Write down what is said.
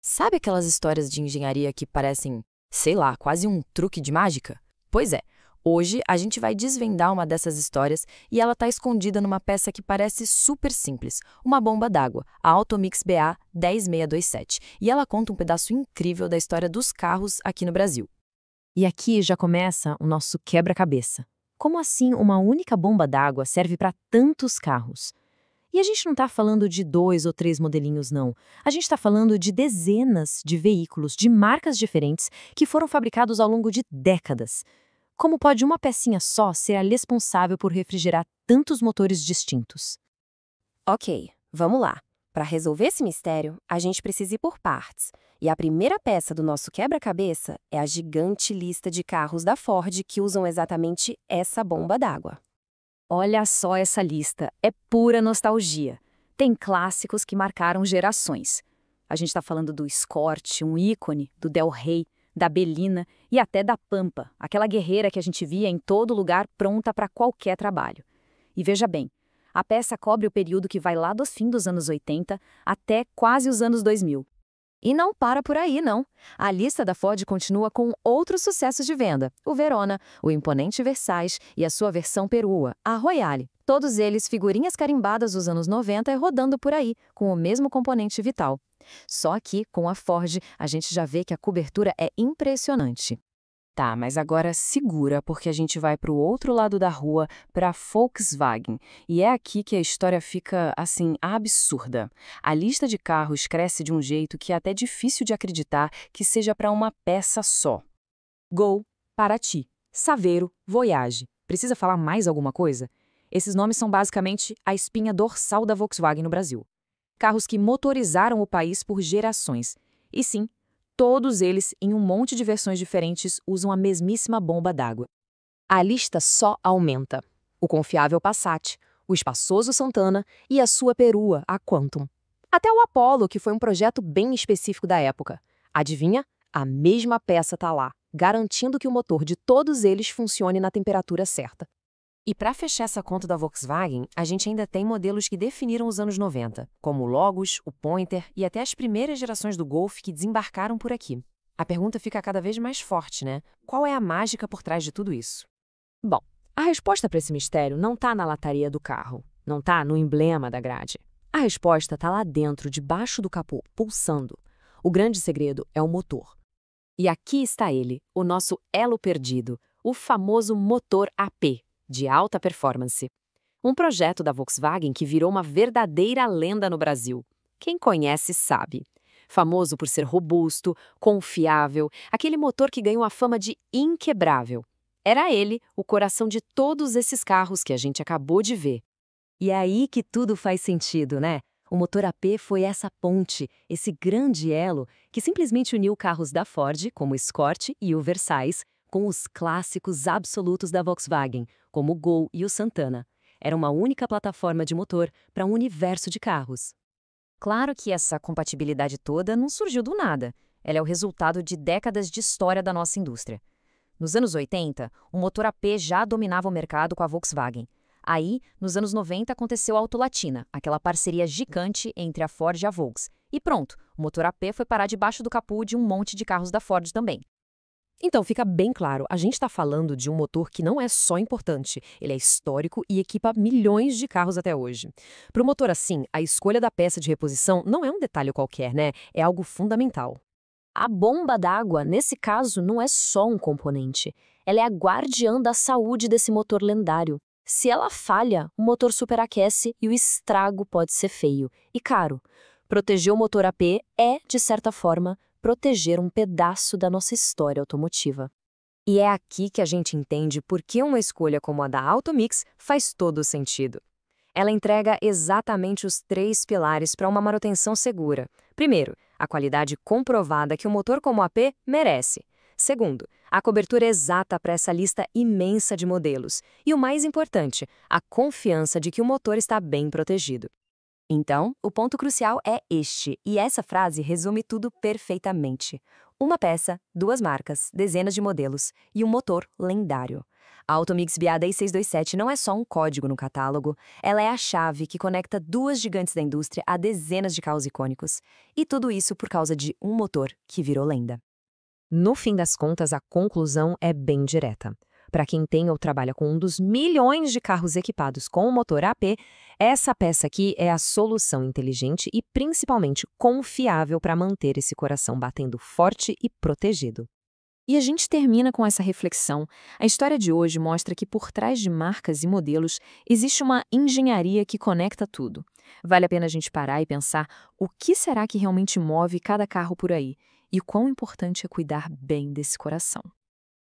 Sabe aquelas histórias de engenharia que parecem, sei lá, quase um truque de mágica? Pois é, hoje a gente vai desvendar uma dessas histórias e ela está escondida numa peça que parece super simples, uma bomba d'água, a Automix BA 10627, e ela conta um pedaço incrível da história dos carros aqui no Brasil. E aqui já começa o nosso quebra-cabeça. Como assim uma única bomba d'água serve para tantos carros? E a gente não está falando de 2 ou 3 modelinhos, não. A gente está falando de dezenas de veículos de marcas diferentes que foram fabricados ao longo de décadas. Como pode uma pecinha só ser a responsável por refrigerar tantos motores distintos? Ok, vamos lá. Para resolver esse mistério, a gente precisa ir por partes. E a primeira peça do nosso quebra-cabeça é a gigante lista de carros da Ford que usam exatamente essa bomba d'água. Olha só essa lista, é pura nostalgia. Tem clássicos que marcaram gerações. A gente está falando do Escort, um ícone, do Del Rey, da Belina e até da Pampa, aquela guerreira que a gente via em todo lugar pronta para qualquer trabalho. E veja bem, a peça cobre o período que vai lá dos fins dos anos 80 até quase os anos 2000. E não para por aí, não. A lista da Ford continua com outros sucessos de venda: o Verona, o imponente Versace e a sua versão perua, a Royale. Todos eles figurinhas carimbadas dos anos 90 e rodando por aí, com o mesmo componente vital. Só que, com a Ford, a gente já vê que a cobertura é impressionante. Tá, mas agora segura, porque a gente vai para o outro lado da rua, para Volkswagen. E é aqui que a história fica, assim, absurda. A lista de carros cresce de um jeito que é até difícil de acreditar que seja para uma peça só. Gol, Paraty, Saveiro, Voyage. Precisa falar mais alguma coisa? Esses nomes são basicamente a espinha dorsal da Volkswagen no Brasil. Carros que motorizaram o país por gerações. E sim, todos eles, em um monte de versões diferentes, usam a mesmíssima bomba d'água. A lista só aumenta. O confiável Passat, o espaçoso Santana e a sua perua, a Quantum. Até o Apollo, que foi um projeto bem específico da época. Adivinha? A mesma peça está lá, garantindo que o motor de todos eles funcione na temperatura certa. E para fechar essa conta da Volkswagen, a gente ainda tem modelos que definiram os anos 90, como o Logos, o Pointer e até as primeiras gerações do Golf que desembarcaram por aqui. A pergunta fica cada vez mais forte, né? Qual é a mágica por trás de tudo isso? Bom, a resposta para esse mistério não está na lataria do carro, não está no emblema da grade. A resposta está lá dentro, debaixo do capô, pulsando. O grande segredo é o motor. E aqui está ele, o nosso elo perdido, o famoso motor AP, de alta performance. Um projeto da Volkswagen que virou uma verdadeira lenda no Brasil. Quem conhece sabe. Famoso por ser robusto, confiável, aquele motor que ganhou a fama de inquebrável. Era ele o coração de todos esses carros que a gente acabou de ver. E é aí que tudo faz sentido, né? O motor AP foi essa ponte, esse grande elo que simplesmente uniu carros da Ford, como o Escort e o Versace, com os clássicos absolutos da Volkswagen, como o Gol e o Santana. Era uma única plataforma de motor para um universo de carros. Claro que essa compatibilidade toda não surgiu do nada. Ela é o resultado de décadas de história da nossa indústria. Nos anos 80, o motor AP já dominava o mercado com a Volkswagen. Aí, nos anos 90, aconteceu a Autolatina, aquela parceria gigante entre a Ford e a Volks. E pronto, o motor AP foi parar debaixo do capô de um monte de carros da Ford também. Então, fica bem claro, a gente está falando de um motor que não é só importante, ele é histórico e equipa milhões de carros até hoje. Para o motor assim, a escolha da peça de reposição não é um detalhe qualquer, né? É algo fundamental. A bomba d'água, nesse caso, não é só um componente. Ela é a guardiã da saúde desse motor lendário. Se ela falha, o motor superaquece e o estrago pode ser feio e caro. Proteger o motor AP é, de certa forma, proteger um pedaço da nossa história automotiva. E é aqui que a gente entende por que uma escolha como a da Automix faz todo o sentido. Ela entrega exatamente os 3 pilares para uma manutenção segura. Primeiro, a qualidade comprovada que um motor como o AP merece. Segundo, a cobertura exata para essa lista imensa de modelos. E o mais importante, a confiança de que o motor está bem protegido. Então, o ponto crucial é este, e essa frase resume tudo perfeitamente. Uma peça, duas marcas, dezenas de modelos e um motor lendário. A Automix BA10627 não é só um código no catálogo, ela é a chave que conecta duas gigantes da indústria a dezenas de carros icônicos. E tudo isso por causa de um motor que virou lenda. No fim das contas, a conclusão é bem direta. Para quem tem ou trabalha com um dos milhões de carros equipados com o motor AP, essa peça aqui é a solução inteligente e principalmente confiável para manter esse coração batendo forte e protegido. E a gente termina com essa reflexão. A história de hoje mostra que por trás de marcas e modelos existe uma engenharia que conecta tudo. Vale a pena a gente parar e pensar o que será que realmente move cada carro por aí e quão importante é cuidar bem desse coração.